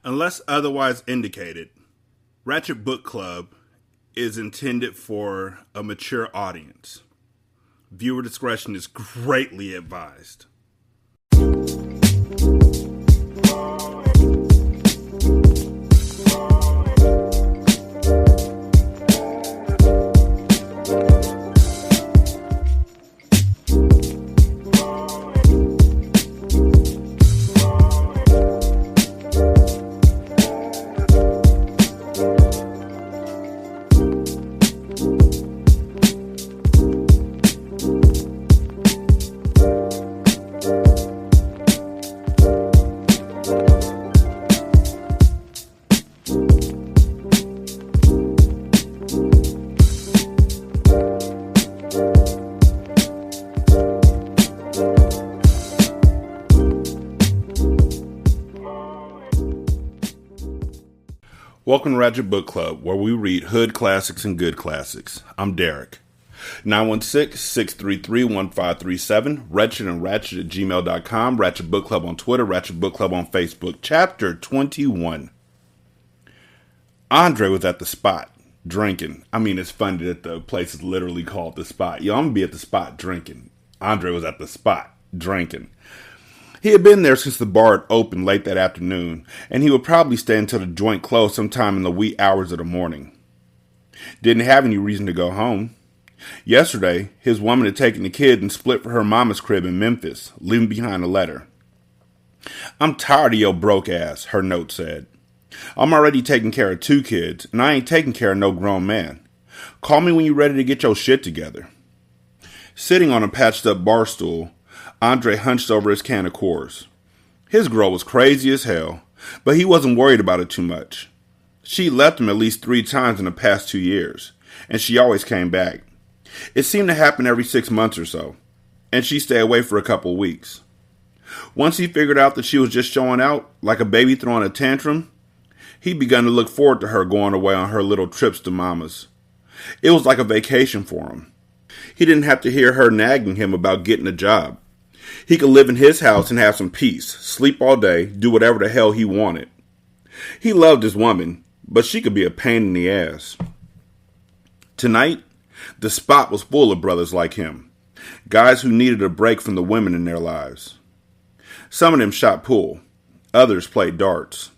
Unless otherwise indicated, Ratchet Book Club is intended for a mature audience. Viewer discretion is greatly advised. Welcome to Ratchet Book Club, where we read hood classics and good classics. I'm Derek. 916-633-1537, Ratchet and Ratchet at gmail.com, Ratchet Book Club on Twitter, Ratchet Book Club on Facebook. Chapter 21. Andre was at the spot, drinking. I mean, it's funny that the place is literally called The Spot. Yo, I'm going to be at the spot drinking. Andre was at the spot, drinking. He had been there since the bar had opened late that afternoon, and he would probably stay until the joint closed sometime in the wee hours of the morning. Didn't have any reason to go home. Yesterday, his woman had taken the kid and split for her mama's crib in Memphis, leaving behind a letter. "I'm tired of your broke ass," her note said. "I'm already taking care of 2 kids, and I ain't taking care of no grown man. Call me when you're ready to get your shit together." Sitting on a patched-up bar stool, Andre hunched over his can of Coors. His girl was crazy as hell, but he wasn't worried about it too much. She left him at least 3 times in the past 2 years, and she always came back. It seemed to happen every 6 months or so, and she'd stay away for a couple of weeks. Once he figured out that she was just showing out, like a baby throwing a tantrum, he'd begun to look forward to her going away on her little trips to Mama's. It was like a vacation for him. He didn't have to hear her nagging him about getting a job. He could live in his house and have some peace, sleep all day, do whatever the hell he wanted. He loved his woman, but she could be a pain in the ass. Tonight, the spot was full of brothers like him, guys who needed a break from the women in their lives. Some of them shot pool, others played darts.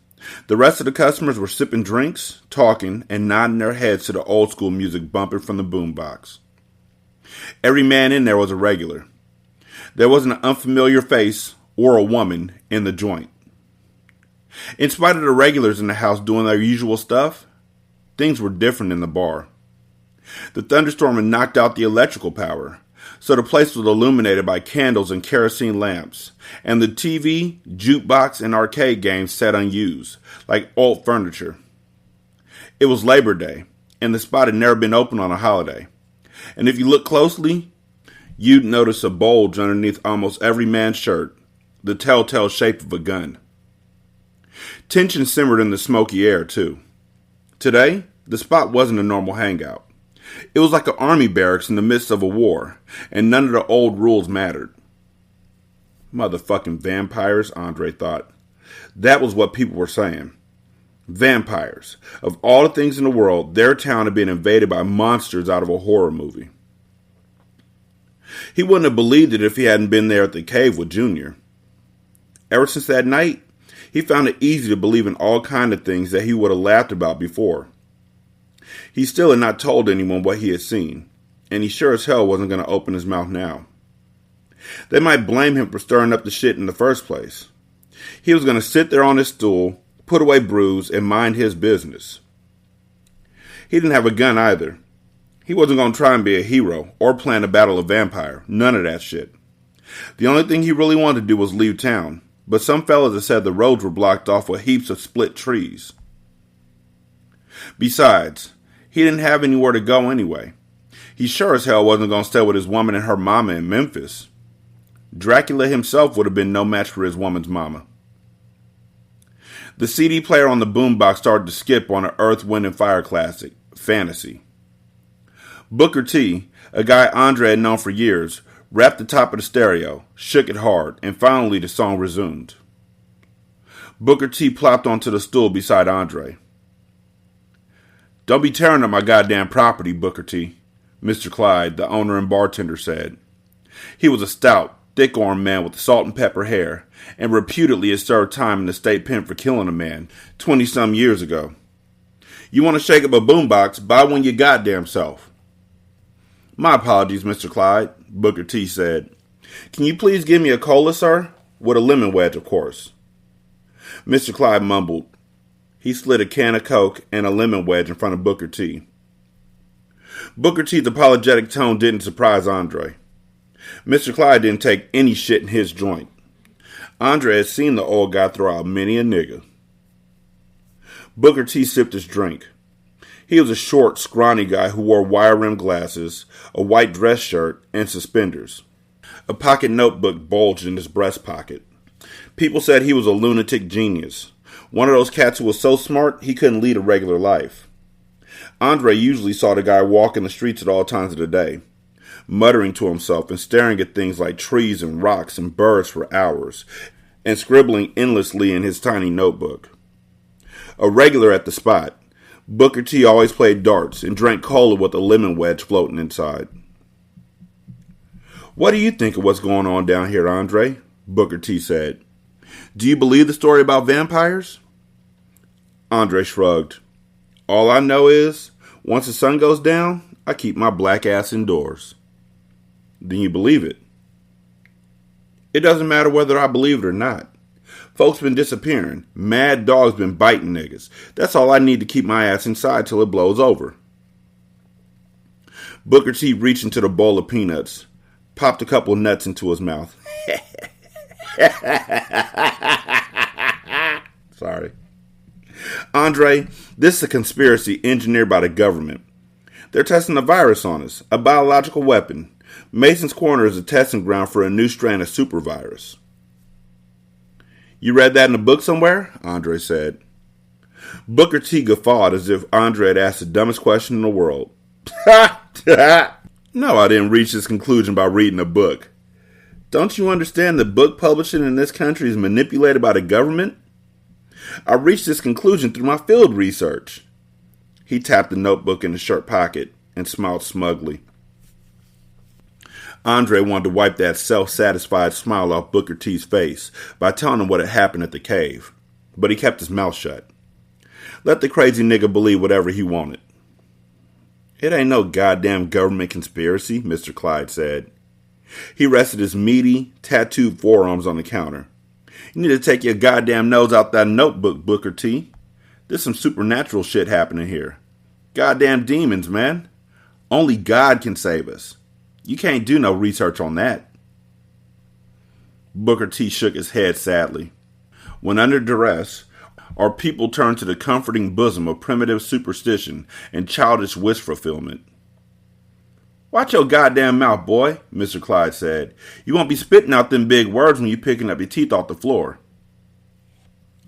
The rest of the customers were sipping drinks, talking, and nodding their heads to the old school music bumping from the boombox. Every man in there was a regular. There wasn't an unfamiliar face or a woman in the joint. In spite of the regulars in the house doing their usual stuff, things were different in the bar. The thunderstorm had knocked out the electrical power, so the place was illuminated by candles and kerosene lamps, and the TV, jukebox, and arcade games sat unused, like old furniture. It was Labor Day, and the spot had never been open on a holiday. And if you look closely, you'd notice a bulge underneath almost every man's shirt, the telltale shape of a gun. Tension simmered in the smoky air, too. Today, the spot wasn't a normal hangout. It was like an army barracks in the midst of a war, and none of the old rules mattered. Motherfucking vampires, Andre thought. That was what people were saying. Vampires. Of all the things in the world, their town had been invaded by monsters out of a horror movie. He wouldn't have believed it if he hadn't been there at the cave with Junior. Ever since that night, he found it easy to believe in all kinds of things that he would have laughed about before. He still had not told anyone what he had seen, and he sure as hell wasn't going to open his mouth now. They might blame him for stirring up the shit in the first place. He was going to sit there on his stool, put away brews, and mind his business. He didn't have a gun either. He wasn't going to try and be a hero or plan to battle a vampire. None of that shit. The only thing he really wanted to do was leave town, but some fellas had said the roads were blocked off with heaps of split trees. Besides, he didn't have anywhere to go anyway. He sure as hell wasn't going to stay with his woman and her mama in Memphis. Dracula himself would have been no match for his woman's mama. The CD player on the boombox started to skip on an Earth, Wind, and Fire classic, Fantasy. Booker T, a guy Andre had known for years, rapped the top of the stereo, shook it hard, and finally the song resumed. Booker T plopped onto the stool beside Andre. "Don't be tearing up my goddamn property, Booker T," Mr. Clyde, the owner and bartender, said. He was a stout, thick-armed man with salt and pepper hair, and reputedly had served time in the state pen for killing a man 20-some years ago. "You want to shake up a boombox, buy one your goddamn self." "My apologies, Mr. Clyde," Booker T said. "Can you please give me a cola, sir? With a lemon wedge, of course." Mr. Clyde mumbled. He slid a can of Coke and a lemon wedge in front of Booker T. Booker T's apologetic tone didn't surprise Andre. Mr. Clyde didn't take any shit in his joint. Andre had seen the old guy throw out many a nigga. Booker T sipped his drink. He was a short, scrawny guy who wore wire-rimmed glasses, a white dress shirt, and suspenders. A pocket notebook bulged in his breast pocket. People said he was a lunatic genius. One of those cats who was so smart he couldn't lead a regular life. Andre usually saw the guy walking the streets at all times of the day, muttering to himself and staring at things like trees and rocks and birds for hours, and scribbling endlessly in his tiny notebook. A regular at the spot, Booker T always played darts and drank cola with a lemon wedge floating inside. "What do you think of what's going on down here, Andre?" Booker T said. "Do you believe the story about vampires?" Andre shrugged. "All I know is, once the sun goes down, I keep my black ass indoors." "Then you believe it?" "It doesn't matter whether I believe it or not. Folks been disappearing. Mad dogs been biting niggas. That's all I need to keep my ass inside till it blows over." Booker T reached into the bowl of peanuts, popped a couple of nuts into his mouth. Sorry. "Andre, this is a conspiracy engineered by the government. They're testing a virus on us, a biological weapon. Mason's Corner is a testing ground for a new strain of supervirus." "You read that in a book somewhere?" Andre said. Booker T guffawed as if Andre had asked the dumbest question in the world. "No, I didn't reach this conclusion by reading a book. Don't you understand that book publishing in this country is manipulated by the government? I reached this conclusion through my field research." He tapped the notebook in his shirt pocket and smiled smugly. Andre wanted to wipe that self-satisfied smile off Booker T's face by telling him what had happened at the cave, but he kept his mouth shut. Let the crazy nigga believe whatever he wanted. "It ain't no goddamn government conspiracy," Mr. Clyde said. He rested his meaty, tattooed forearms on the counter. "You need to take your goddamn nose out that notebook, Booker T. There's some supernatural shit happening here. Goddamn demons, man. Only God can save us. You can't do no research on that." Booker T shook his head sadly. When under duress, our people turn to the comforting bosom of primitive superstition and childish wish fulfillment. "Watch your goddamn mouth, boy," Mr. Clyde said. "You won't be spitting out them big words when you picking up your teeth off the floor."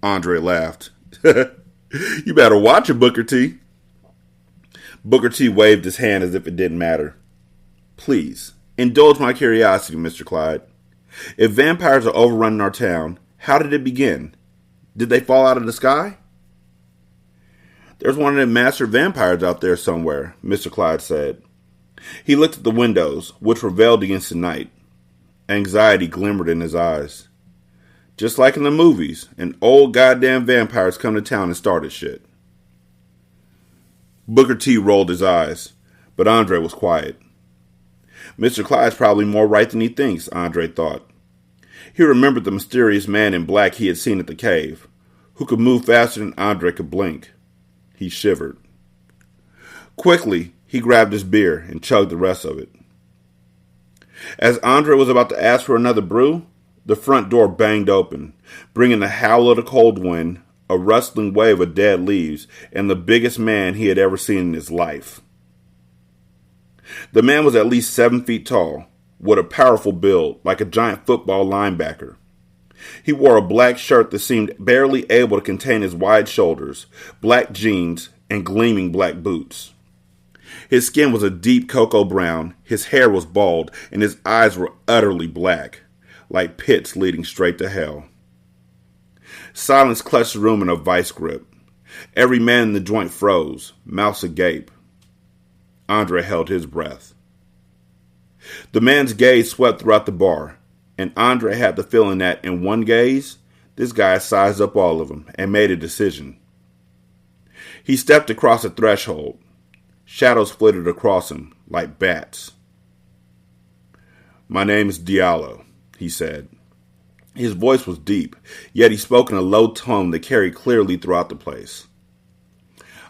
Andre laughed. "You better watch it, Booker T." Booker T waved his hand as if it didn't matter. "Please, indulge my curiosity, Mr. Clyde. If vampires are overrunning our town, how did it begin? Did they fall out of the sky?" "There's one of them master vampires out there somewhere," Mr. Clyde said. He looked at the windows, which were veiled against the night. Anxiety glimmered in his eyes. "Just like in the movies, an old goddamn vampires come to town and started shit." Booker T rolled his eyes, but Andre was quiet. Mr. Clyde's probably more right than he thinks, Andre thought. He remembered the mysterious man in black he had seen at the cave, who could move faster than Andre could blink. He shivered. Quickly, he grabbed his beer and chugged the rest of it. As Andre was about to ask for another brew, the front door banged open, bringing the howl of the cold wind, a rustling wave of dead leaves, and the biggest man he had ever seen in his life. The man was at least 7 feet tall, with a powerful build, like a giant football linebacker. He wore a black shirt that seemed barely able to contain his wide shoulders, black jeans, and gleaming black boots. His skin was a deep cocoa brown, his hair was bald, and his eyes were utterly black, like pits leading straight to hell. Silence clutched the room in a vice grip. Every man in the joint froze, mouths agape. Andre held his breath. The man's gaze swept throughout the bar, and Andre had the feeling that in one gaze, this guy sized up all of them and made a decision. He stepped across the threshold. Shadows flitted across him like bats. "My name is Diallo," he said. His voice was deep, yet he spoke in a low tone that carried clearly throughout the place.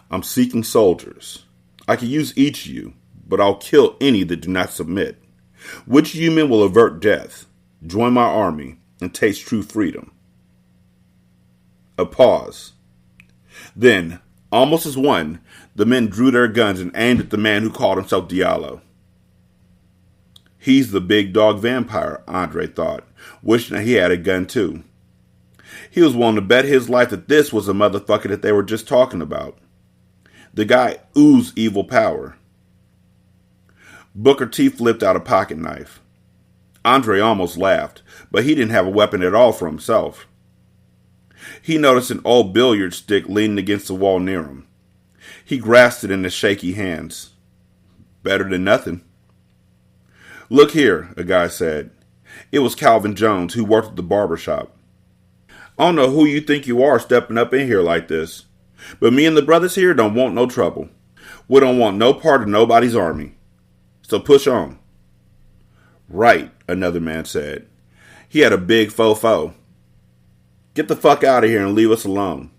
"I'm seeking soldiers. I can use each of you, but I'll kill any that do not submit. Which of you men will avert death, join my army, and taste true freedom?" A pause. Then, almost as one, the men drew their guns and aimed at the man who called himself Diallo. He's the big dog vampire, Andre thought, wishing that he had a gun too. He was willing to bet his life that this was the motherfucker that they were just talking about. The guy oozed evil power. Booker T flipped out a pocket knife. Andre almost laughed, but he didn't have a weapon at all for himself. He noticed an old billiard stick leaning against the wall near him. He grasped it in his shaky hands. Better than nothing. "Look here," a guy said. It was Calvin Jones, who worked at the barber shop. "I don't know who you think you are stepping up in here like this, but me and the brothers here don't want no trouble. We don't want no part of nobody's army. So push on." "Right," another man said. He had a big fofo. "Get the fuck out of here and leave us alone."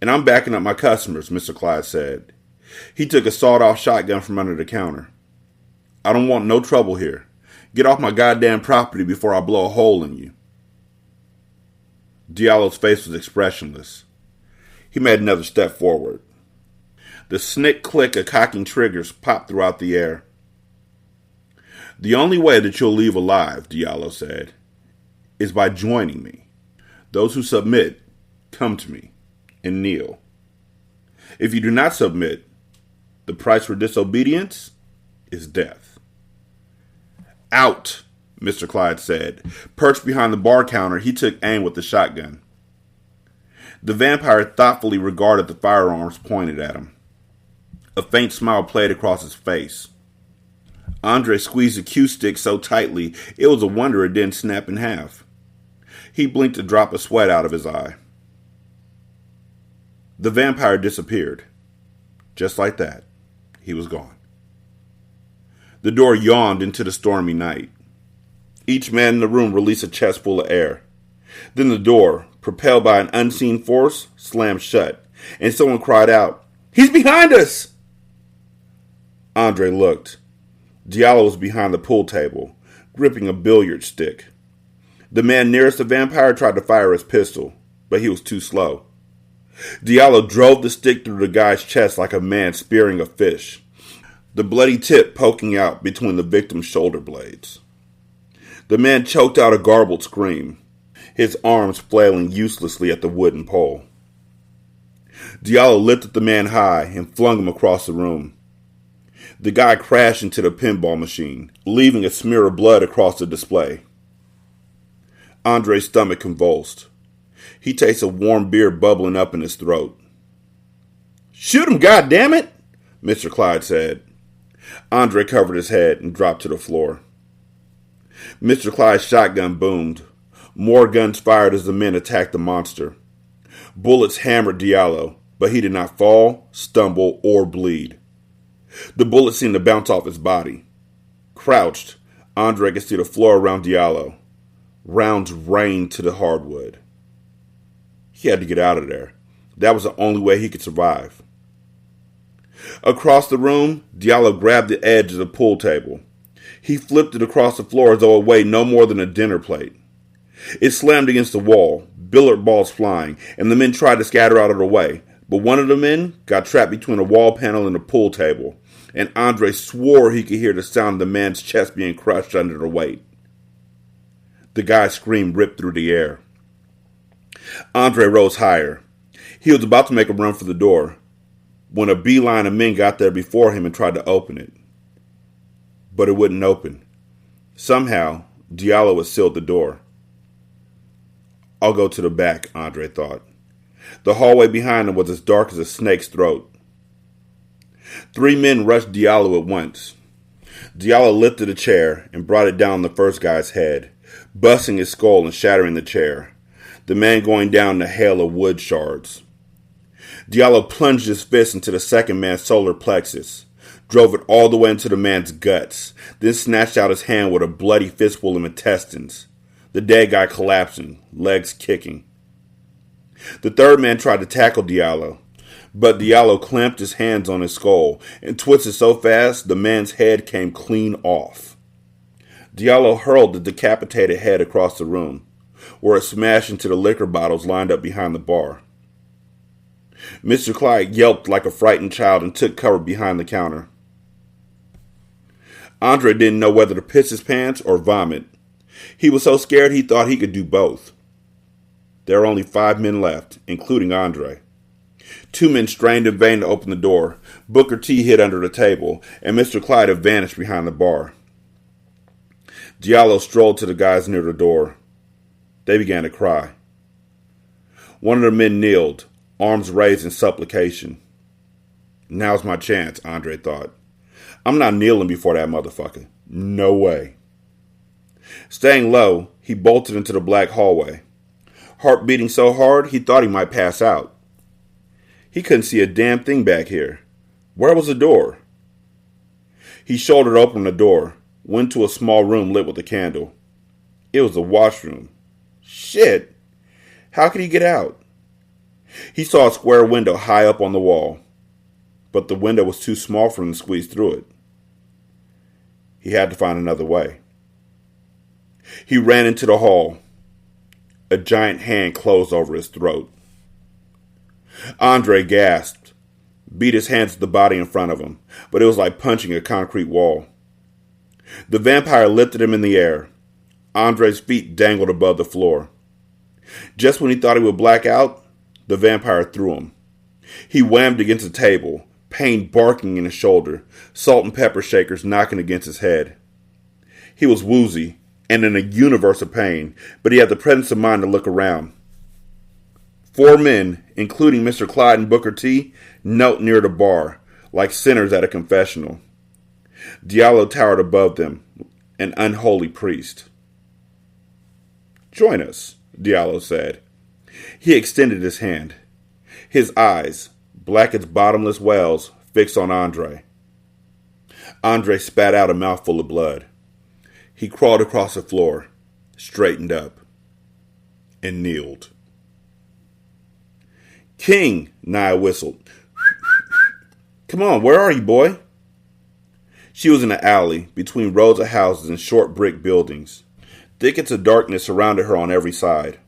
"And I'm backing up my customers," Mr. Clyde said. He took a sawed-off shotgun from under the counter. "I don't want no trouble here. Get off my goddamn property before I blow a hole in you." Diallo's face was expressionless. He made another step forward. The snick click of cocking triggers popped throughout the air. "The only way that you'll leave alive," Diallo said, "is by joining me. Those who submit, come to me and kneel. If you do not submit, the price for disobedience is death." "Out," Mr. Clyde said. Perched behind the bar counter, he took aim with the shotgun. The vampire thoughtfully regarded the firearms pointed at him. A faint smile played across his face. Andre squeezed the cue stick so tightly, it was a wonder it didn't snap in half. He blinked a drop of sweat out of his eye. The vampire disappeared. Just like that, he was gone. The door yawned into the stormy night. Each man in the room released a chest full of air. Then the door, propelled by an unseen force, slammed shut, and someone cried out, "He's behind us!" Andre looked. Diallo was behind the pool table, gripping a billiard stick. The man nearest the vampire tried to fire his pistol, but he was too slow. Diallo drove the stick through the guy's chest like a man spearing a fish, the bloody tip poking out between the victim's shoulder blades. The man choked out a garbled scream, his arms flailing uselessly at the wooden pole. Diallo lifted the man high and flung him across the room. The guy crashed into the pinball machine, leaving a smear of blood across the display. Andre's stomach convulsed. He tasted warm beer bubbling up in his throat. "Shoot him, goddammit!" Mr. Clyde said. Andre covered his head and dropped to the floor. Mr. Clyde's shotgun boomed. More guns fired as the men attacked the monster. Bullets hammered Diallo, but he did not fall, stumble, or bleed. The bullets seemed to bounce off his body. Crouched, Andre could see the floor around Diallo. Rounds rained to the hardwood. He had to get out of there. That was the only way he could survive. Across the room, Diallo grabbed the edge of the pool table. He flipped it across the floor as though it weighed no more than a dinner plate. It slammed against the wall, billiard balls flying, and the men tried to scatter out of the way. But one of the men got trapped between a wall panel and the pool table, and Andre swore he could hear the sound of the man's chest being crushed under the weight. The guy's scream ripped through the air. Andre rose higher. He was about to make a run for the door, when a beeline of men got there before him and tried to open it. But it wouldn't open. Somehow, Diallo had sealed the door. I'll go to the back, Andre thought. The hallway behind him was as dark as a snake's throat. 3 men rushed Diallo at once. Diallo lifted a chair and brought it down on the first guy's head, busting his skull and shattering the chair, the man going down in a hail of wood shards. Diallo plunged his fist into the second man's solar plexus, drove it all the way into the man's guts, then snatched out his hand with a bloody fistful of intestines, the dead guy collapsing, legs kicking. The third man tried to tackle Diallo, but Diallo clamped his hands on his skull and twisted so fast the man's head came clean off. Diallo hurled the decapitated head across the room, where it smashed into the liquor bottles lined up behind the bar. Mr. Clyde yelped like a frightened child and took cover behind the counter. Andre didn't know whether to piss his pants or vomit. He was so scared he thought he could do both. There were only 5 men left, including Andre. 2 men strained in vain to open the door. Booker T hid under the table, and Mr. Clyde had vanished behind the bar. Diallo strolled to the guys near the door. They began to cry. One of the men kneeled, arms raised in supplication. Now's my chance, Andre thought. I'm not kneeling before that motherfucker. No way. Staying low, he bolted into the black hallway. Heart beating so hard he thought he might pass out. He couldn't see a damn thing back here. Where was the door? He shouldered open the door, went to a small room lit with a candle. It was the washroom. Shit! How could he get out? He saw a square window high up on the wall, but the window was too small for him to squeeze through it. He had to find another way. He ran into the hall. A giant hand closed over his throat. Andre gasped, beat his hands at the body in front of him, but it was like punching a concrete wall. The vampire lifted him in the air. Andre's feet dangled above the floor. Just when he thought he would black out, the vampire threw him. He whammed against the table, pain barking in his shoulder, salt and pepper shakers knocking against his head. He was woozy and in a universe of pain, but he had the presence of mind to look around. 4 men, including Mr. Clyde and Booker T, knelt near the bar, like sinners at a confessional. Diallo towered above them, an unholy priest. Join us, Diallo said. He extended his hand. His eyes, black as bottomless wells, fixed on Andre. Andre spat out a mouthful of blood. He crawled across the floor, straightened up, and kneeled. King, Nia whistled. Come on, where are you, boy? She was in an alley between rows of houses and short brick buildings. Thickets of darkness surrounded her on every side.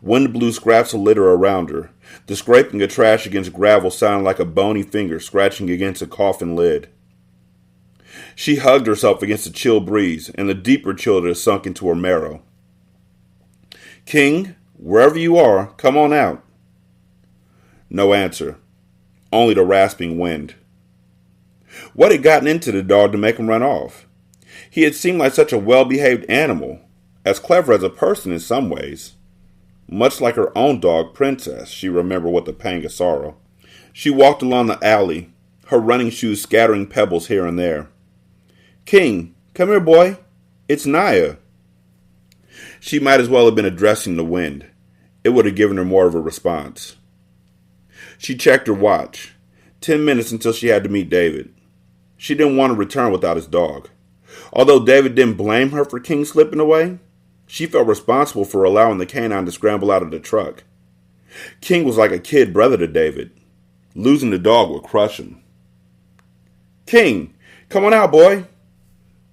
Wind blew scraps of litter around her. The scraping of trash against gravel sounded like a bony finger scratching against a coffin lid. She hugged herself against the chill breeze and the deeper chill that had sunk into her marrow. King, wherever you are, come on out. No answer, only the rasping wind. What had gotten into the dog to make him run off? He had seemed like such a well-behaved animal, as clever as a person in some ways. Much like her own dog, Princess, she remembered with a pang of sorrow. She walked along the alley, her running shoes scattering pebbles here and there. King, come here, boy. It's Nia. She might as well have been addressing the wind. It would have given her more of a response. She checked her watch. 10 minutes until she had to meet David. She didn't want to return without his dog. Although David didn't blame her for King slipping away, she felt responsible for allowing the canine to scramble out of the truck. King was like a kid brother to David. Losing the dog would crush him. King, come on out, boy.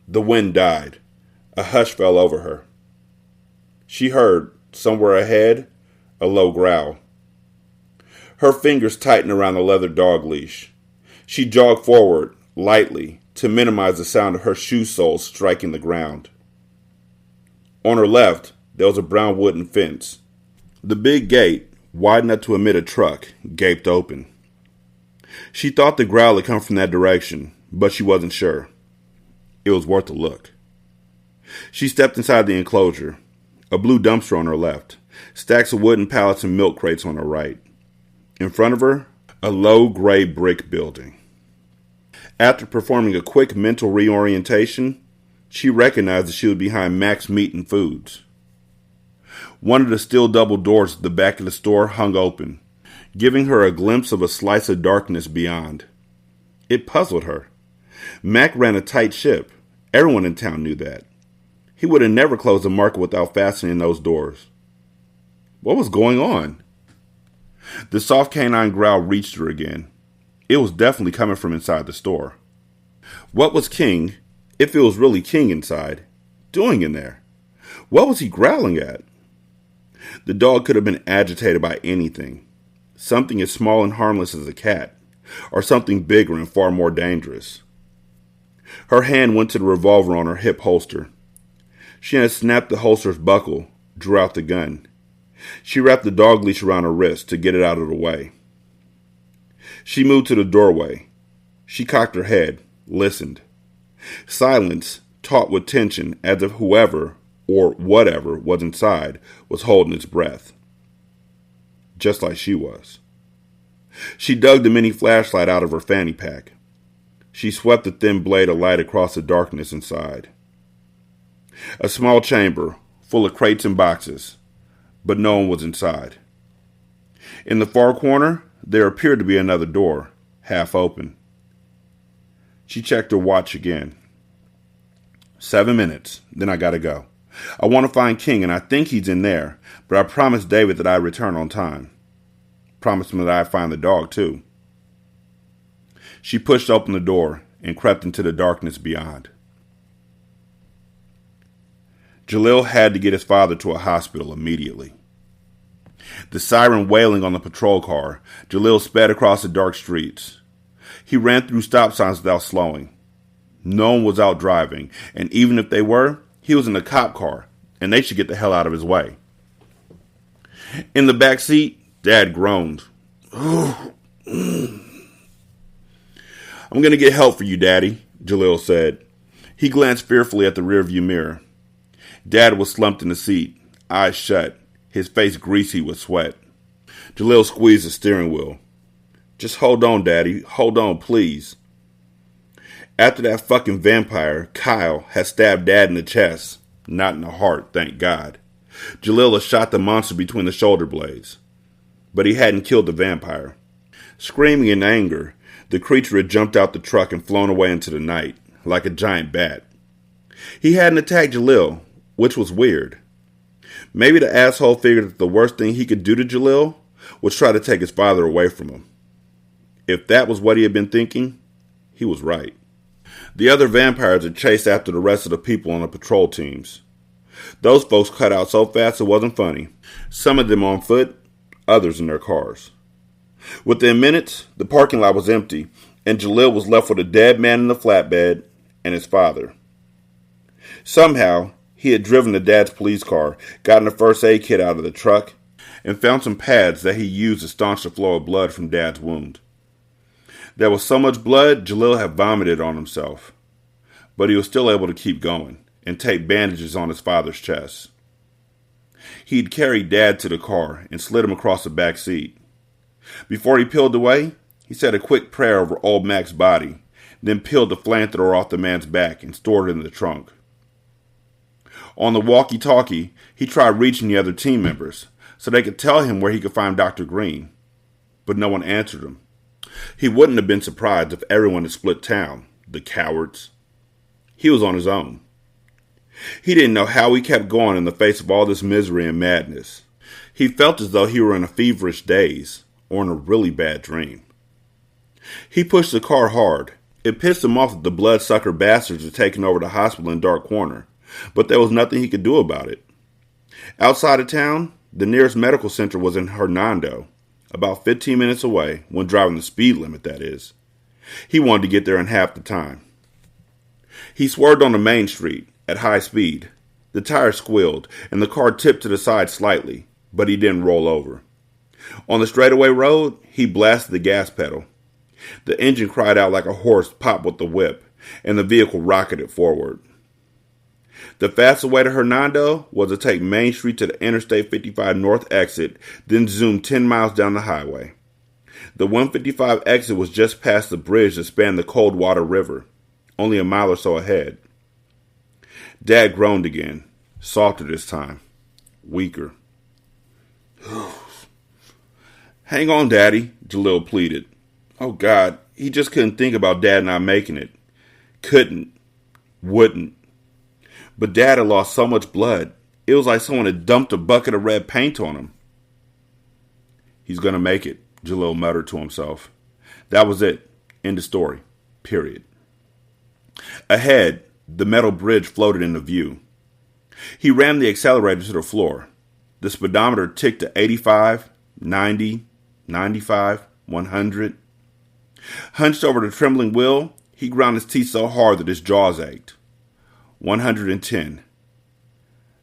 The wind died. A hush fell over her. She heard, somewhere ahead, a low growl. Her fingers tightened around the leather dog leash. She jogged forward, lightly, to minimize the sound of her shoe soles striking the ground. On her left, there was a brown wooden fence. The big gate, wide enough to admit a truck, gaped open. She thought the growl had come from that direction, but she wasn't sure. It was worth a look. She stepped inside the enclosure. A blue dumpster on her left. Stacks of wooden pallets and milk crates on her right. In front of her, a low gray brick building. After performing a quick mental reorientation, she recognized that she was behind Mac's Meat and Foods. One of the steel double doors at the back of the store hung open, giving her a glimpse of a slice of darkness beyond. It puzzled her. Mac ran a tight ship. Everyone in town knew that. He would have never closed a market without fastening those doors. What was going on? The soft canine growl reached her again. It was definitely coming from inside the store. What was King, if it was really King inside, doing in there? What was he growling at? The dog could have been agitated by anything. Something as small and harmless as a cat, or something bigger and far more dangerous. Her hand went to the revolver on her hip holster. She had snapped the holster's buckle, drew out the gun. She wrapped the dog leash around her wrist to get it out of the way. She moved to the doorway. She cocked her head, listened. Silence, taut with tension, as if whoever, or whatever, was inside was holding its breath. Just like she was. She dug the mini flashlight out of her fanny pack. She swept the thin blade of light across the darkness inside. A small chamber, full of crates and boxes, but no one was inside. In the far corner, there appeared to be another door, half open. She checked her watch again. 7 minutes, then I gotta go. I want to find King, and I think he's in there, but I promised David that I'd return on time. Promised him that I'd find the dog, too. She pushed open the door and crept into the darkness beyond. Jalil had to get his father to a hospital immediately. The siren wailing on the patrol car, Jalil sped across the dark streets. He ran through stop signs without slowing. No one was out driving, and even if they were, he was in a cop car, and they should get the hell out of his way. In the back seat, Dad groaned. I'm going to get help for you, Daddy, Jalil said. He glanced fearfully at the rearview mirror. Dad was slumped in the seat, eyes shut, his face greasy with sweat. Jalil squeezed the steering wheel. Just hold on, Daddy. Hold on, please. After that fucking vampire, Kyle, had stabbed Dad in the chest. Not in the heart, thank God. Jalil had shot the monster between the shoulder blades. But he hadn't killed the vampire. Screaming in anger, the creature had jumped out the truck and flown away into the night, like a giant bat. He hadn't attacked Jalil, which was weird. Maybe the asshole figured that the worst thing he could do to Jalil was try to take his father away from him. If that was what he had been thinking, he was right. The other vampires had chased after the rest of the people on the patrol teams. Those folks cut out so fast it wasn't funny. Some of them on foot, others in their cars. Within minutes, the parking lot was empty, and Jalil was left with a dead man in the flatbed and his father. Somehow, he had driven to Dad's police car, gotten a first aid kit out of the truck, and found some pads that he used to staunch the flow of blood from Dad's wound. There was so much blood, Jalil had vomited on himself. But he was still able to keep going and tape bandages on his father's chest. He'd carried Dad to the car and slid him across the back seat. Before he peeled away, he said a quick prayer over old Mac's body, then peeled the flamethrower off the man's back and stored it in the trunk. On the walkie-talkie, he tried reaching the other team members so they could tell him where he could find Dr. Green, but no one answered him. He wouldn't have been surprised if everyone had split town, the cowards. He was on his own. He didn't know how he kept going in the face of all this misery and madness. He felt as though he were in a feverish daze or in a really bad dream. He pushed the car hard. It pissed him off that the bloodsucker bastards had taken over the hospital in Dark Corner, but there was nothing he could do about it. Outside of town, the nearest medical center was in Hernando, about 15 minutes away, when driving the speed limit, that is. He wanted to get there in half the time. He swerved on the main street at high speed. The tire squealed, and the car tipped to the side slightly, but he didn't roll over. On the straightaway road, he blasted the gas pedal. The engine cried out like a horse popped with the whip, and the vehicle rocketed forward. The fastest way to Hernando was to take Main Street to the Interstate 55 North exit, then zoom 10 miles down the highway. The 155 exit was just past the bridge that spanned the Coldwater River, only a mile or so ahead. Dad groaned again, softer this time, weaker. Hang on, Daddy, Jalil pleaded. Oh, God, he just couldn't think about Dad not making it. Couldn't. Wouldn't. But Dad had lost so much blood. It was like someone had dumped a bucket of red paint on him. He's going to make it, Jalil muttered to himself. That was it. End of story. Period. Ahead, the metal bridge floated into view. He rammed the accelerator to the floor. The speedometer ticked to 85, 90, 95, 100. Hunched over the trembling wheel, he ground his teeth so hard that his jaws ached. 110.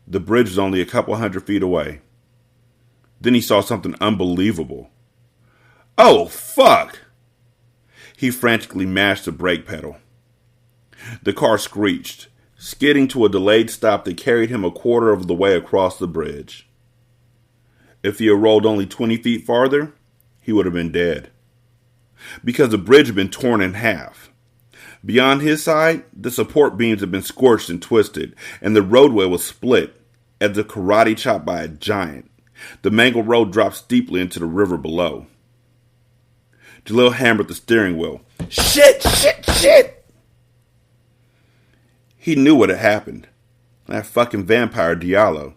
The bridge was only a couple hundred feet away. Then he saw something unbelievable. Oh, fuck! He frantically mashed the brake pedal. The car screeched, skidding to a delayed stop that carried him a quarter of the way across the bridge. If he had rolled only 20 feet farther, he would have been dead. Because the bridge had been torn in half. Beyond his side, the support beams had been scorched and twisted, and the roadway was split as if karate chopped by a giant. The mangled road dropped steeply into the river below. Jalil hammered the steering wheel. Shit! Shit! Shit! He knew what had happened. That fucking vampire Diallo.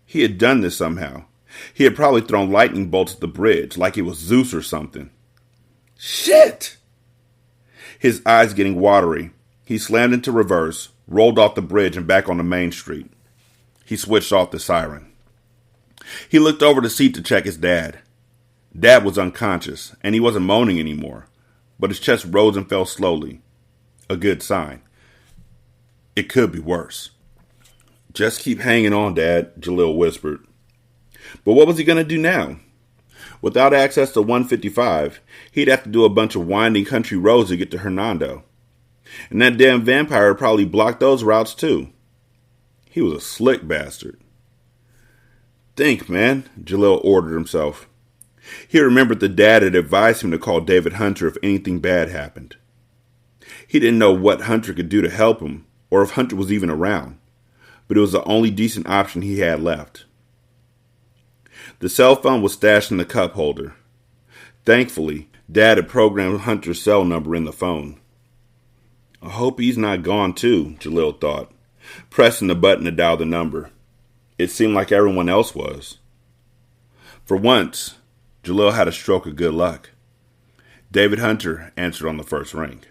He had done this somehow. He had probably thrown lightning bolts at the bridge like it was Zeus or something. Shit! His eyes getting watery, he slammed into reverse, rolled off the bridge and back onto Main Street. He switched off the siren. He looked over the seat to check his dad. Dad was unconscious, and he wasn't moaning anymore, but his chest rose and fell slowly. A good sign. It could be worse. Just keep hanging on, Dad, Jalil whispered. But what was he going to do now? Without access to 155, he'd have to do a bunch of winding country roads to get to Hernando. And that damn vampire had probably blocked those routes too. He was a slick bastard. Think, man, Jalil ordered himself. He remembered that Dad had advised him to call David Hunter if anything bad happened. He didn't know what Hunter could do to help him, or if Hunter was even around, but it was the only decent option he had left. The cell phone was stashed in the cup holder. Thankfully, Dad had programmed Hunter's cell number in the phone. I hope he's not gone too, Jalil thought, pressing the button to dial the number. It seemed like everyone else was. For once, Jalil had a stroke of good luck. David Hunter answered on the first ring.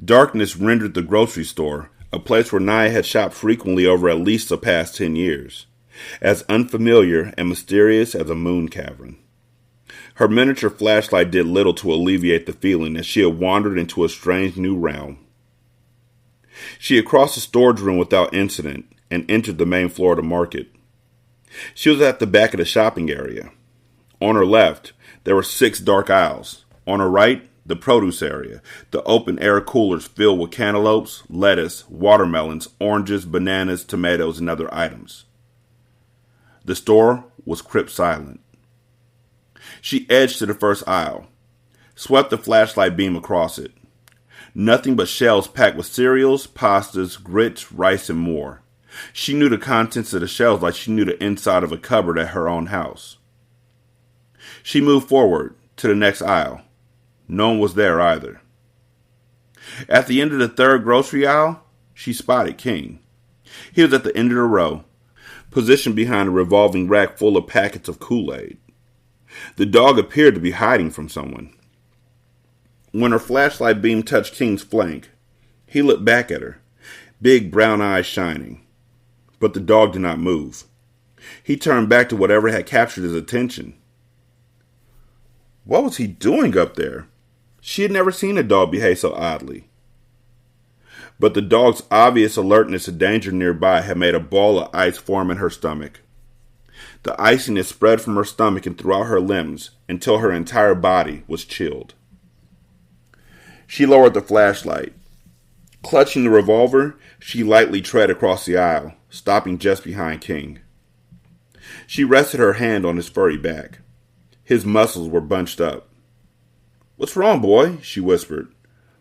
Darkness rendered the grocery store, a place where Naya had shopped frequently over at least the past 10 years, as unfamiliar and mysterious as a moon cavern. Her miniature flashlight did little to alleviate the feeling that she had wandered into a strange new realm. She had crossed the storage room without incident and entered the main floor of the market. She was at the back of the shopping area. On her left, there were 6 dark aisles. On her right, the produce area, the open-air coolers filled with cantaloupes, lettuce, watermelons, oranges, bananas, tomatoes, and other items. The store was crypt silent. She edged to the first aisle, swept the flashlight beam across it. Nothing but shelves packed with cereals, pastas, grits, rice, and more. She knew the contents of the shelves like she knew the inside of a cupboard at her own house. She moved forward to the next aisle. No one was there either. At the end of the third grocery aisle, she spotted King. He was at the end of the row, positioned behind a revolving rack full of packets of Kool-Aid. The dog appeared to be hiding from someone. When her flashlight beam touched King's flank, he looked back at her, big brown eyes shining. But the dog did not move. He turned back to whatever had captured his attention. What was he doing up there? She had never seen a dog behave so oddly. But the dog's obvious alertness to danger nearby had made a ball of ice form in her stomach. The iciness spread from her stomach and throughout her limbs until her entire body was chilled. She lowered the flashlight. Clutching the revolver, she lightly tread across the aisle, stopping just behind King. She rested her hand on his furry back. His muscles were bunched up. "What's wrong, boy?" she whispered.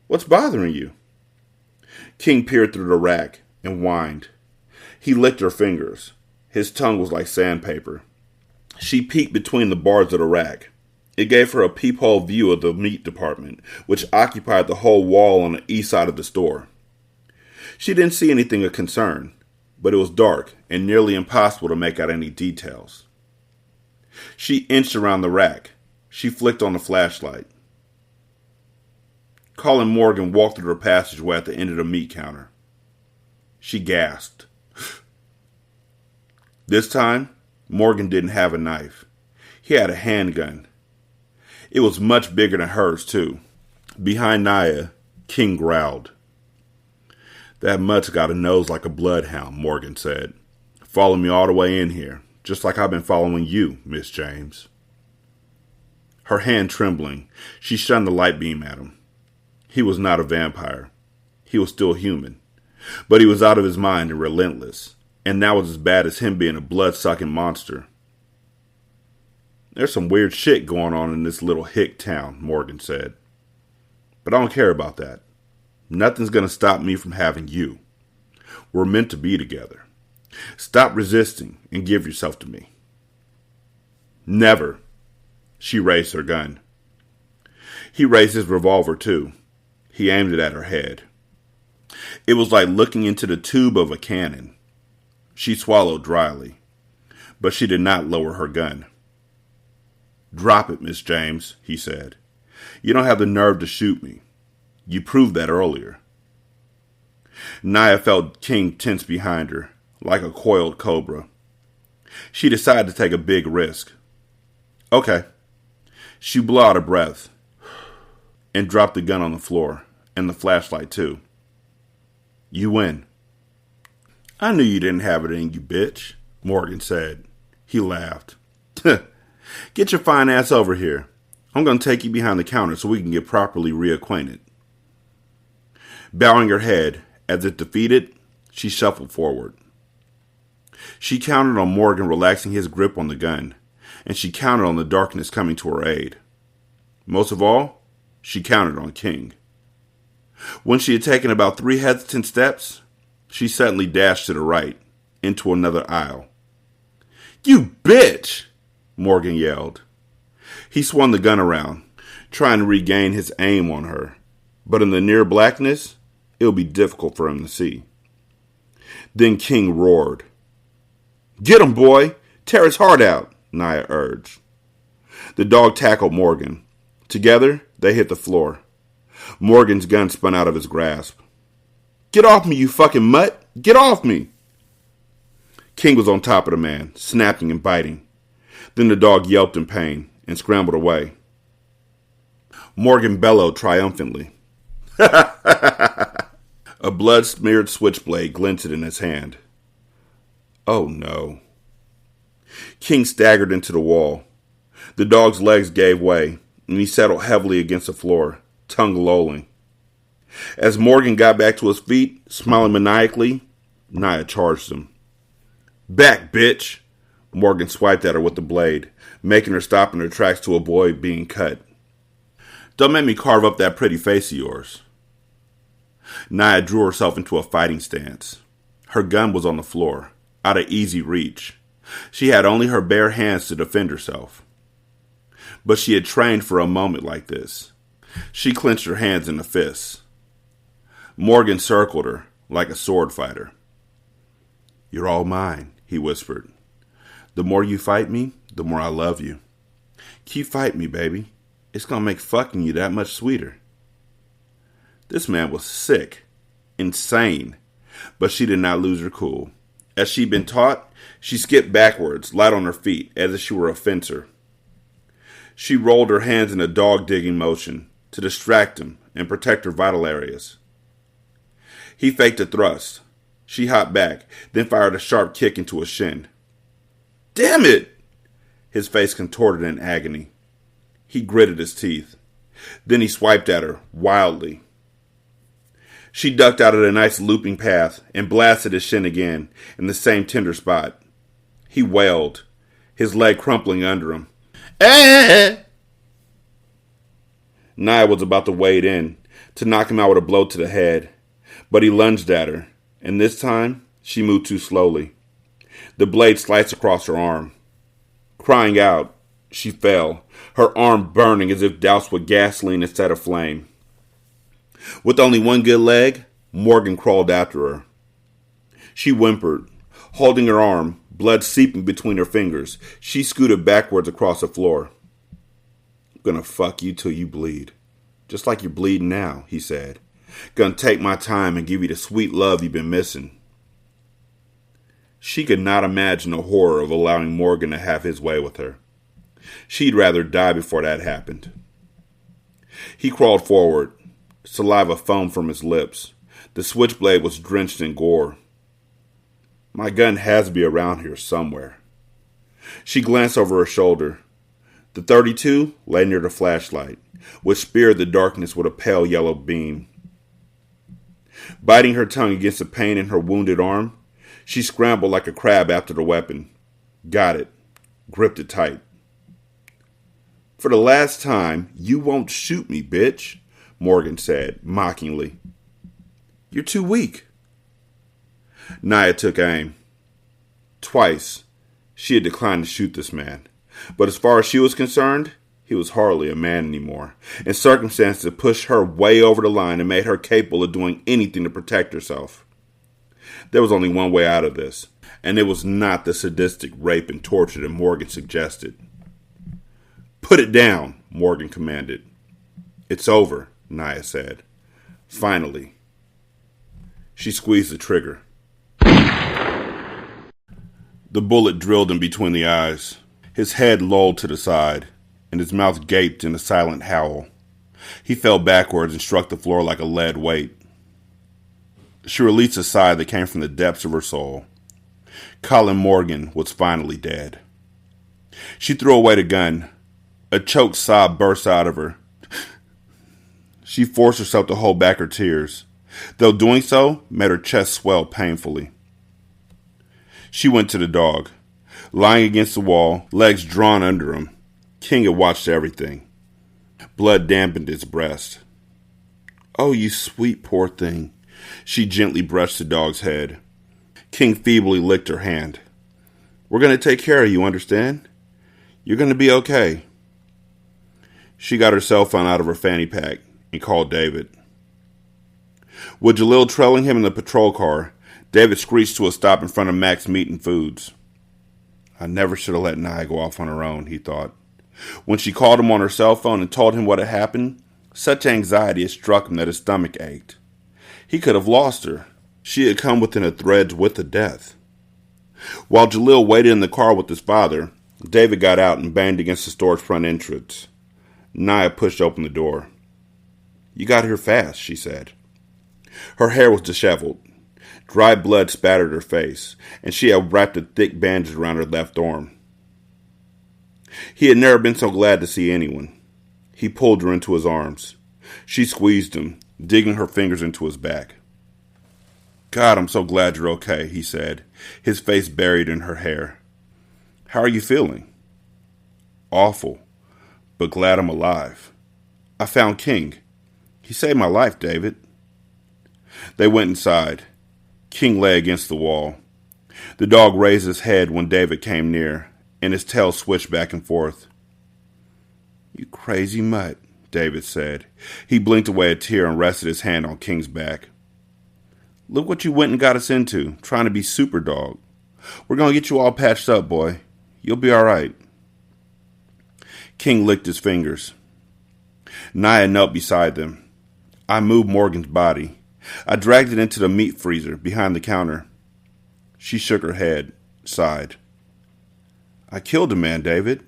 "What's bothering you?" King peered through the rack and whined. He licked her fingers. His tongue was like sandpaper. She peeked between the bars of the rack. It gave her a peephole view of the meat department, which occupied the whole wall on the east side of the store. She didn't see anything of concern, but it was dark and nearly impossible to make out any details. She inched around the rack. She flicked on the flashlight. Colin Morgan walked through the passageway at the end of the meat counter. She gasped. This time, Morgan didn't have a knife. He had a handgun. It was much bigger than hers, too. Behind Naya, King growled. "That mutt's got a nose like a bloodhound," Morgan said. "Follow me all the way in here, just like I've been following you, Miss James." Her hand trembling, she shunned the light beam at him. He was not a vampire. He was still human. But he was out of his mind and relentless, and that was as bad as him being a blood-sucking monster. "There's some weird shit going on in this little hick town," Morgan said. "But I don't care about that. Nothing's going to stop me from having you. We're meant to be together. Stop resisting and give yourself to me." "Never." She raised her gun. He raised his revolver, too. He aimed it at her head. It was like looking into the tube of a cannon. She swallowed dryly, but she did not lower her gun. "Drop it, Miss James," he said. "You don't have the nerve to shoot me. You proved that earlier." Naya felt King tense behind her, like a coiled cobra. She decided to take a big risk. "Okay." She blew out a breath and dropped the gun on the floor, and the flashlight too. "You win." "I knew you didn't have it in you, bitch," Morgan said. He laughed. "Get your fine ass over here. I'm going to take you behind the counter so we can get properly reacquainted." Bowing her head, as if defeated, she shuffled forward. She counted on Morgan relaxing his grip on the gun, and she counted on the darkness coming to her aid. Most of all, she counted on King. When she had taken about 3 hesitant steps, she suddenly dashed to the right, into another aisle. "You bitch!" Morgan yelled. He swung the gun around, trying to regain his aim on her, but in the near blackness, it would be difficult for him to see. Then King roared. "Get him, boy! Tear his heart out!" Naya urged. The dog tackled Morgan. Together, they hit the floor. Morgan's gun spun out of his grasp. "Get off me, you fucking mutt! Get off me!" King was on top of the man, snapping and biting. Then the dog yelped in pain and scrambled away. Morgan bellowed triumphantly. A blood-smeared switchblade glinted in his hand. Oh no. King staggered into the wall. The dog's legs gave way, and he settled heavily against the floor, tongue lolling. As Morgan got back to his feet, smiling maniacally, Naya charged him. "Back, bitch!" Morgan swiped at her with the blade, making her stop in her tracks to avoid being cut. "Don't make me carve up that pretty face of yours." Naya drew herself into a fighting stance. Her gun was on the floor, out of easy reach. She had only her bare hands to defend herself. But she had trained for a moment like this. She clenched her hands into fists. Morgan circled her like a sword fighter. "You're all mine," he whispered. "The more you fight me, the more I love you. Keep fighting me, baby. It's going to make fucking you that much sweeter." This man was sick, insane, but she did not lose her cool. As she'd been taught, she skipped backwards, light on her feet, as if she were a fencer. She rolled her hands in a dog-digging motion to distract him and protect her vital areas. He faked a thrust. She hopped back, then fired a sharp kick into his shin. "Damn it!" His face contorted in agony. He gritted his teeth. Then he swiped at her, wildly. She ducked out of the nice looping path and blasted his shin again in the same tender spot. He wailed, his leg crumpling under him. Eh! Nia was about to wade in to knock him out with a blow to the head, but he lunged at her, and this time she moved too slowly. The blade sliced across her arm. Crying out, she fell, her arm burning as if doused with gasoline instead of flame. With only one good leg, Morgan crawled after her. She whimpered, holding her arm, blood seeping between her fingers. She scooted backwards across the floor. I'm gonna fuck you till you bleed. Just like you're bleeding now, he said. Gonna take my time and give you the sweet love you've been missing. She could not imagine the horror of allowing Morgan to have his way with her. She'd rather die before that happened. He crawled forward. Saliva foamed from his lips. The switchblade was drenched in gore. My gun has to be around here somewhere. She glanced over her shoulder. The .32 lay near the flashlight, which speared the darkness with a pale yellow beam. Biting her tongue against the pain in her wounded arm, she scrambled like a crab after the weapon. Got it. Gripped it tight. For the last time, you won't shoot me, bitch, Morgan said, mockingly. You're too weak. Nia took aim. Twice, she had declined to shoot this man. But as far as she was concerned, he was hardly a man anymore, and circumstances had pushed her way over the line and made her capable of doing anything to protect herself. There was only one way out of this, and it was not the sadistic rape and torture that Morgan suggested. Put it down, Morgan commanded. It's over, Nia said. Finally. She squeezed the trigger. The bullet drilled him between the eyes. His head lolled to the side, and his mouth gaped in a silent howl. He fell backwards and struck the floor like a lead weight. She released a sigh that came from the depths of her soul. Colin Morgan was finally dead. She threw away the gun. A choked sob burst out of her. She forced herself to hold back her tears, though doing so made her chest swell painfully. She went to the dog. Lying against the wall, legs drawn under him, King had watched everything. Blood dampened its breast. Oh, you sweet poor thing. She gently brushed the dog's head. King feebly licked her hand. We're going to take care of you, understand? You're going to be okay. She got her cell phone out of her fanny pack and called David. With Jalil trailing him in the patrol car, David screeched to a stop in front of Mac's Meat and Foods. I never should have let Nia go off on her own, he thought. When she called him on her cell phone and told him what had happened, such anxiety had struck him that his stomach ached. He could have lost her. She had come within a thread's width of death. While Jalil waited in the car with his father, David got out and banged against the store's front entrance. Nia pushed open the door. You got here fast, she said. Her hair was disheveled. Dry blood spattered her face, and she had wrapped a thick bandage around her left arm. He had never been so glad to see anyone. He pulled her into his arms. She squeezed him, digging her fingers into his back. God, I'm so glad you're okay, he said, his face buried in her hair. How are you feeling? Awful, but glad I'm alive. I found King. He saved my life, David. They went inside. King lay against the wall. The dog raised his head when David came near, and his tail switched back and forth. You crazy mutt, David said. He blinked away a tear and rested his hand on King's back. Look what you went and got us into, trying to be super dog. We're going to get you all patched up, boy. You'll be all right. King licked his fingers. Nia knelt beside them. I moved Morgan's body. I dragged it into the meat freezer behind the counter. She shook her head, sighed. I killed a man, David.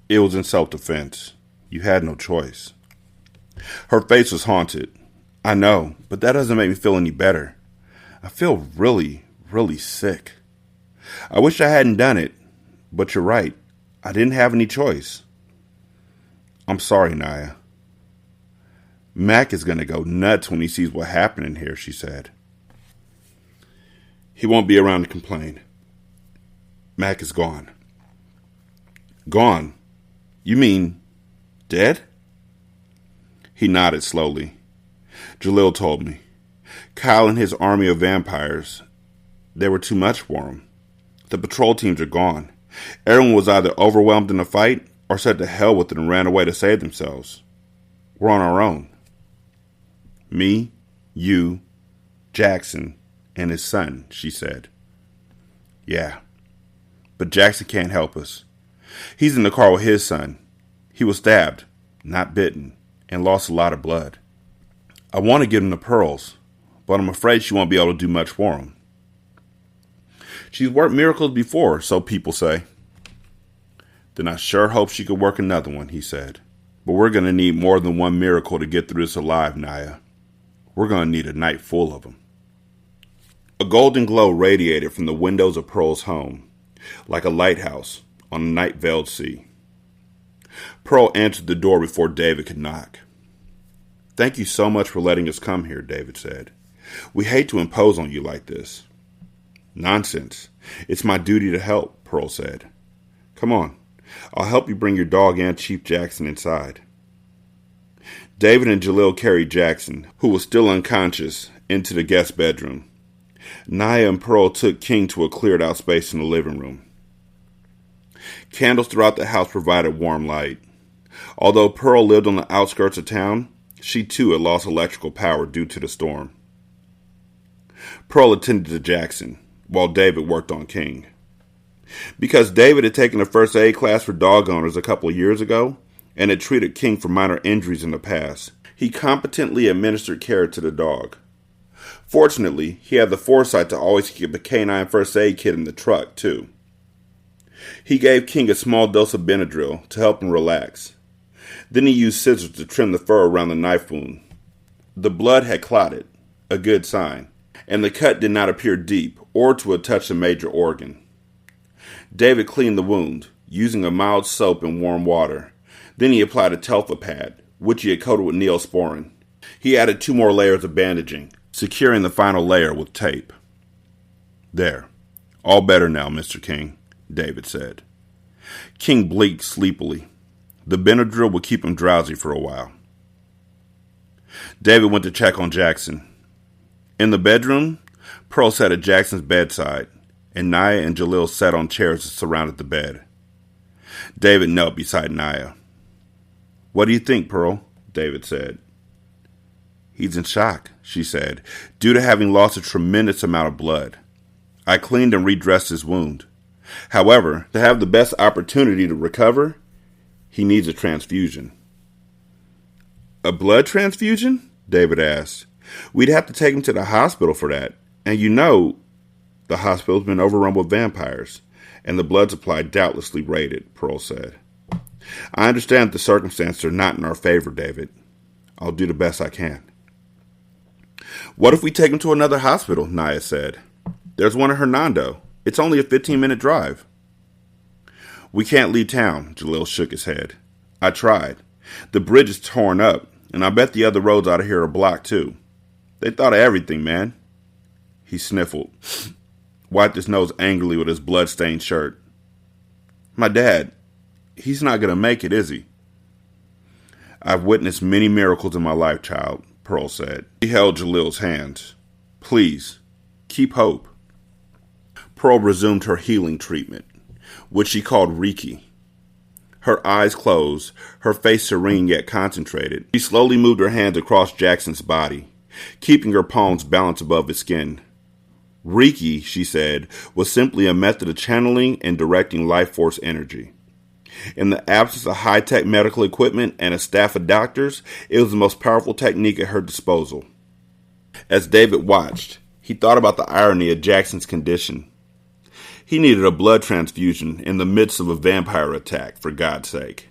It was in self-defense. You had no choice. Her face was haunted. I know, but that doesn't make me feel any better. I feel really, really sick. I wish I hadn't done it, but you're right. I didn't have any choice. I'm sorry, Nia. Mac is going to go nuts when he sees what happened in here, she said. He won't be around to complain. Mac is gone. Gone? You mean dead? He nodded slowly. Jalil told me. Kyle and his army of vampires, they were too much for him. The patrol teams are gone. Everyone was either overwhelmed in the fight or said to hell with it and ran away to save themselves. We're on our own. Me, you, Jackson, and his son, she said. Yeah, but Jackson can't help us. He's in the car with his son. He was stabbed, not bitten, and lost a lot of blood. I want to give him the pearls, but I'm afraid she won't be able to do much for him. She's worked miracles before, so people say. Then I sure hope she could work another one, he said. But we're going to need more than one miracle to get through this alive, Naya. We're going to need a night full of them. A golden glow radiated from the windows of Pearl's home, like a lighthouse on a night-veiled sea. Pearl answered the door before David could knock. Thank you so much for letting us come here, David said. We hate to impose on you like this. Nonsense. It's my duty to help, Pearl said. Come on. I'll help you bring your dog and Chief Jackson inside. David and Jalil carried Jackson, who was still unconscious, into the guest bedroom. Naya and Pearl took King to a cleared-out space in the living room. Candles throughout the house provided warm light. Although Pearl lived on the outskirts of town, she too had lost electrical power due to the storm. Pearl attended to Jackson, while David worked on King. Because David had taken a first aid class for dog owners a couple of years ago and had treated King for minor injuries in the past, he competently administered care to the dog. Fortunately, he had the foresight to always keep a canine first aid kit in the truck, too. He gave King a small dose of Benadryl to help him relax. Then he used scissors to trim the fur around the knife wound. The blood had clotted, a good sign, and the cut did not appear deep or to have touched a major organ. David cleaned the wound, using a mild soap and warm water. Then he applied a telfa pad, which he had coated with neosporin. He added 2 more layers of bandaging, securing the final layer with tape. There. All better now, Mr. King, David said. King blinked sleepily. The Benadryl would keep him drowsy for a while. David went to check on Jackson. In the bedroom, Pearl sat at Jackson's bedside, and Naya and Jalil sat on chairs that surrounded the bed. David knelt beside Naya. What do you think, Pearl? David said. He's in shock, she said, due to having lost a tremendous amount of blood. I cleaned and redressed his wound. However, to have the best opportunity to recover, he needs a transfusion. A blood transfusion? David asked. We'd have to take him to the hospital for that. And you know, the hospital's been overrun with vampires, and the blood supply doubtlessly raided, Pearl said. I understand that the circumstances are not in our favor, David. I'll do the best I can. What if we take him to another hospital? Naya said. There's one in Hernando. It's only a 15-minute drive. We can't leave town, Jalil shook his head. I tried. The bridge is torn up, and I bet the other roads out of here are blocked too. They thought of everything, man. He sniffled, wiped his nose angrily with his blood-stained shirt. My dad, he's not going to make it, is he? I've witnessed many miracles in my life, child, Pearl said. He held Jalil's hands. Please, keep hope. Pearl resumed her healing treatment, which she called Reiki. Her eyes closed, her face serene yet concentrated. She slowly moved her hands across Jackson's body, keeping her palms balanced above his skin. Reiki, she said, was simply a method of channeling and directing life force energy. In the absence of high-tech medical equipment and a staff of doctors, it was the most powerful technique at her disposal. As David watched, he thought about the irony of Jackson's condition. He needed a blood transfusion in the midst of a vampire attack, for God's sake.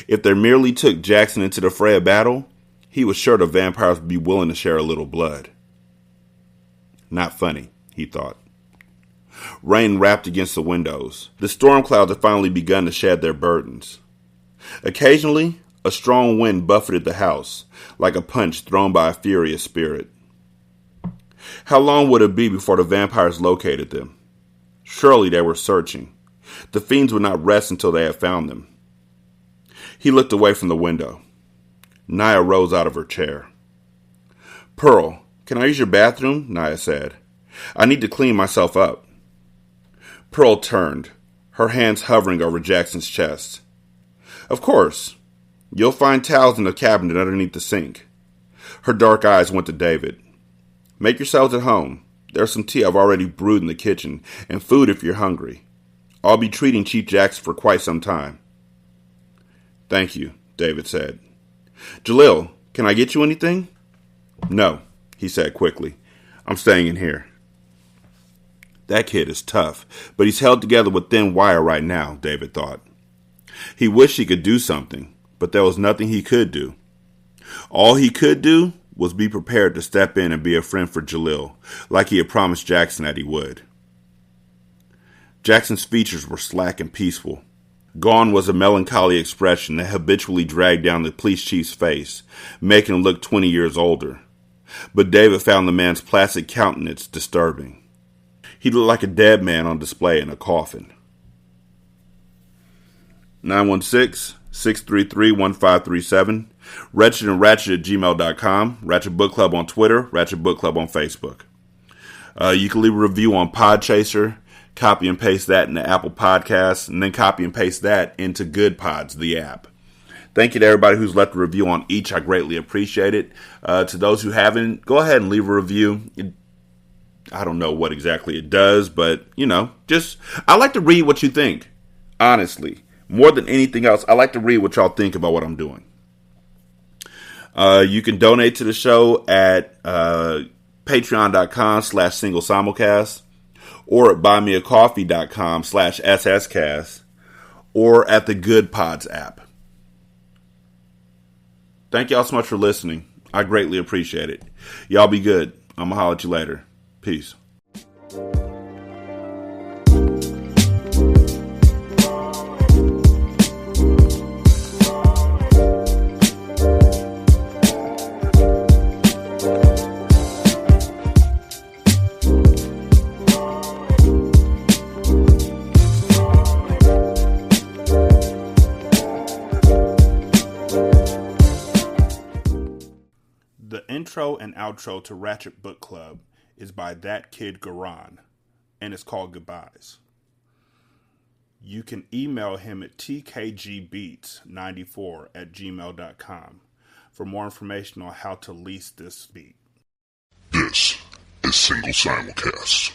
If they merely took Jackson into the fray of battle, he was sure the vampires would be willing to share a little blood. Not funny, he thought. Rain rapped against the windows. The storm clouds had finally begun to shed their burdens. Occasionally, A strong wind buffeted the house, like a punch thrown by a furious spirit. How long would it be before the vampires located them? Surely they were searching. The fiends would not rest until they had found them. He looked away from the window. Naya rose out of her chair. "Pearl, can I use your bathroom?" Naya said. "I need to clean myself up." Pearl turned, her hands hovering over Jackson's chest. "Of course. You'll find towels in the cabinet underneath the sink." Her dark eyes went to David. "Make yourselves at home. There's some tea I've already brewed in the kitchen, and food if you're hungry. I'll be treating Chief Jackson for quite some time." "Thank you," David said. "Jalil, can I get you anything?" "No," he said quickly. "I'm staying in here." That kid is tough, but he's held together with thin wire right now, David thought. He wished he could do something, but there was nothing he could do. All he could do was be prepared to step in and be a friend for Jalil, like he had promised Jackson that he would. Jackson's features were slack and peaceful. Gone was a melancholy expression that habitually dragged down the police chief's face, making him look 20 years older. But David found the man's placid countenance disturbing. He looked like a dead man on display in a coffin. 916-633-1537. Wretched and Ratchet at gmail.com. Ratchet Book Club on Twitter. Ratchet Book Club on Facebook. You can leave a review on Podchaser. Copy and paste that into Apple Podcasts. And then copy and paste that into Good Pods, the app. Thank you to everybody who's left a review on each. I greatly appreciate it. To those who haven't, go ahead and leave a review. I don't know what exactly it does, but, I like to read what you think. Honestly. More than anything else, I like to read what y'all think about what I'm doing. You can donate to the show at patreon.com/single simulcast or at buymeacoffee.com/sscast or at the Good Pods app. Thank y'all so much for listening. I greatly appreciate it. Y'all be good. I'm going to holler at you later. Peace. The intro and outro to Ratchet Book Club is by That Kid Garan, and it's called Goodbyes. You can email him at tkgbeats94@gmail.com for more information on how to lease this beat. This is Single Simulcast.